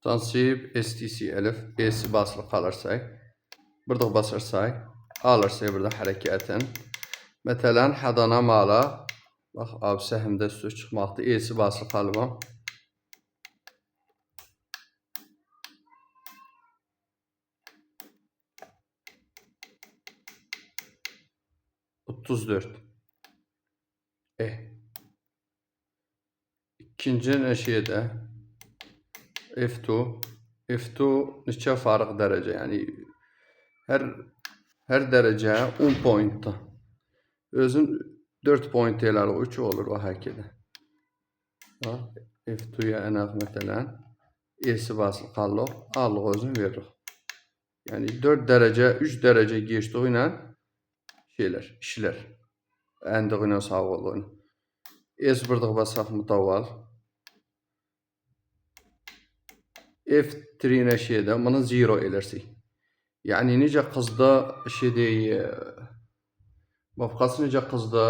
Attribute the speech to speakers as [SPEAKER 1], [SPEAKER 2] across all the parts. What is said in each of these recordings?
[SPEAKER 1] Tansib STC elif E'si basılı kalırsa burada basırsa alırsa burada hareketen mesela hadana mala bak abi səhmdə üstü çıxmaqdı E'si basılı kalıbam 34 İkinci neşiyede F2 neçə farq dərəcə, yəni hər dərəcə 10 pointda. Özün 4 point elər o 3 olur o hərəkədə. F2'ya ənaq məsələn E'si basılı qalıq, allıq özün veririk. Yəni 4 dərəcə, 3 dərəcə geçdiyi ilə işlər. Əndiği ilə sağlığı ilə. S burada basaq mütəval. F3 neşədə bunu 0 elərsək. Yəni necə qızda mafqası necə qızda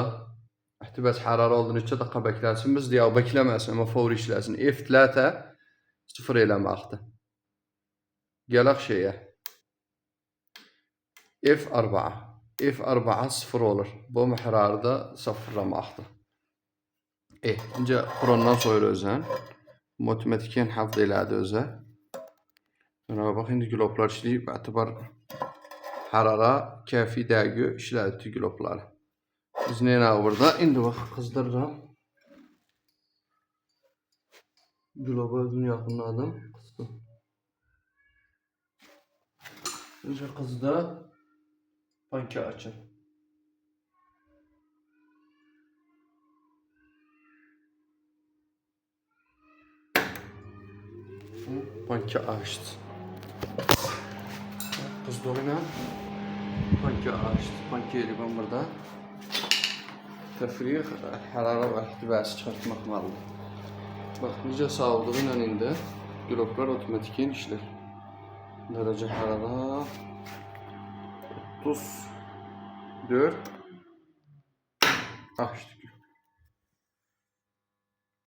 [SPEAKER 1] ihtibac hərarə oldu neçə dəqiqə bəkləsin, biz deyə bəkləməsin, amma favri işləsin. F3 0 eləməkdir. Gələk şeyə. F4 0 olur. Bu hərarədə sıfırlamaqdır. İncə Qurandan sonra özən matematikən hafız elədi özə. Bax indi globlar işləyib, etibar hərara kəfi dəqiq işlədi globları. Biz nə ilə burada? İndi bax qızdırıram. Globa özünü yaxınladım. Qızdım. Necə qızdı? Panki açın. Panki açtı. Qızdığıyla panki açtı. Panki eləyəm burada. Təfriq, hərarə və ihtivası çıxartmaq maldır. Bax, necə sağlığı ilə indi globlar otomatikən işlər. Dərəcə hərarə 34 açtı.